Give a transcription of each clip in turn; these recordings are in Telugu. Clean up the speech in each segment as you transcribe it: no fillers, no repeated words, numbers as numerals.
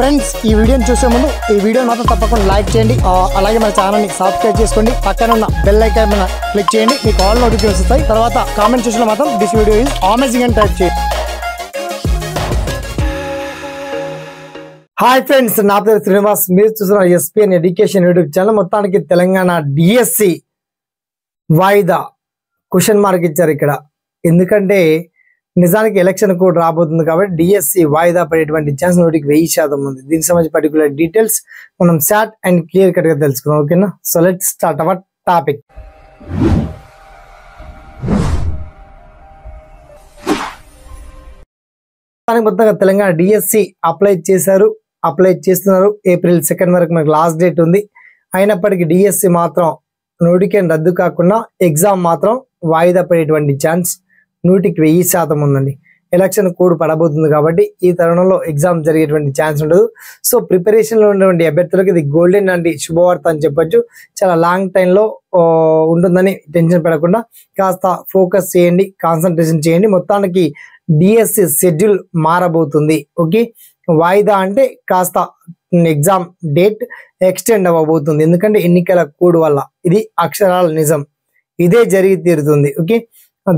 ఫ్రెండ్స్ ఈ వీడియోని చూసే ముందు ఈ వీడియో మాత్రం తప్పకుండా లైక్ చేయండి, అలాగే మన ఛానల్ని సబ్స్క్రైబ్ చేసుకోండి, పక్కన ఉన్న బెల్ ఐకాన్ మీద క్లిక్ చేయండి, మీకు ఆల్ నోటిఫికేషన్స్ వస్తాయి. తర్వాత కామెంట్ సెక్షన్లో మాత్రం దిస్ వీడియో ఈజ్ అమేజింగ్ అని టైప్ చేయండి. హాయ్ ఫ్రెండ్స్, నా పేరు శ్రీనివాస్, మీరు చూస్తున్న ఎస్పీఎన్ ఎడ్యుకేషన్ యూట్యూబ్ ఛానల్. మొత్తానికి తెలంగాణ డిఎస్సి వాయిదా క్వశ్చన్ మార్క్ ఇచ్చారు ఇక్కడ. ఎందుకంటే నిజానికి ఎలక్షన్ కోడ్ రాబోతుంది కాబట్టి డిఎస్సి వాయిదా పడేటువంటి ఛాన్స్ 100% ఉంది. దీనికి సంబంధించి పర్టికులర్ డీటెయిల్స్ మనం షార్ట్ అండ్ క్లియర్ కట్ గా తెలుసుకుందాం. ఓకేనా, so let's start our topic. మొత్తంగా తెలంగాణ డిఎస్సి అప్లై చేస్తున్నారు. April 2 వరకు మనకు లాస్ట్ డేట్ ఉంది. అయినప్పటికీ డిఎస్సి మాత్రం నోటిఫికేషన్ రద్దు కాకుండా ఎగ్జామ్ మాత్రం వాయిదా పడేటువంటి ఛాన్స్ 100% ఉందండి. ఎలక్షన్ కోడ్ పడబోతుంది కాబట్టి ఈ తరుణంలో ఎగ్జామ్ జరిగేటువంటి ఛాన్స్ ఉండదు. సో ప్రిపరేషన్లో ఉన్నటువంటి అభ్యర్థులకు ఇది గోల్డెన్ అండి శుభవార్త అని చెప్పొచ్చు. చాలా లాంగ్ టైంలో ఉంటుందని టెన్షన్ పడకుండా కాస్త ఫోకస్ చేయండి, కాన్సన్ట్రేషన్ చేయండి. మొత్తానికి డిఎస్సి షెడ్యూల్ మారబోతుంది. ఓకే, వాయిదా అంటే కాస్త ఎగ్జామ్ డేట్ ఎక్స్టెండ్ అవ్వబోతుంది. ఎందుకంటే ఎన్నికల కోడ్ వల్ల ఇది అక్షరాల నిజం, ఇదే జరిగి తీరుతుంది. ఓకే,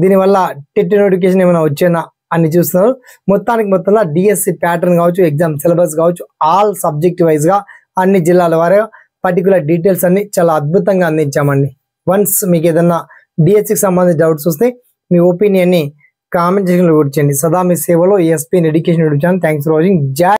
దీనివల్ల టెట్ నోటిఫికేషన్ ఏమైనా వచ్చేనా అని చూస్తున్నారు. మొత్తంలో డిఎస్సి ప్యాటర్న్ కావచ్చు, ఎగ్జామ్ సిలబస్ కావచ్చు, ఆల్ సబ్జెక్ట్ వైజ్ గా అన్ని జిల్లాల వారిగా పర్టికులర్ డీటెయిల్స్ అన్ని చాలా అద్భుతంగా అందించామండి. వన్స్ మీకు ఏదన్నా డిఎస్సికి సంబంధించిన డౌట్స్ వస్తే మీ ఒపీనియన్ ని కామెంట్ సెక్షన్లో కూర్చోండి. సదా మీ సేవలో SPN education YouTube channel. Thanks for watching. జై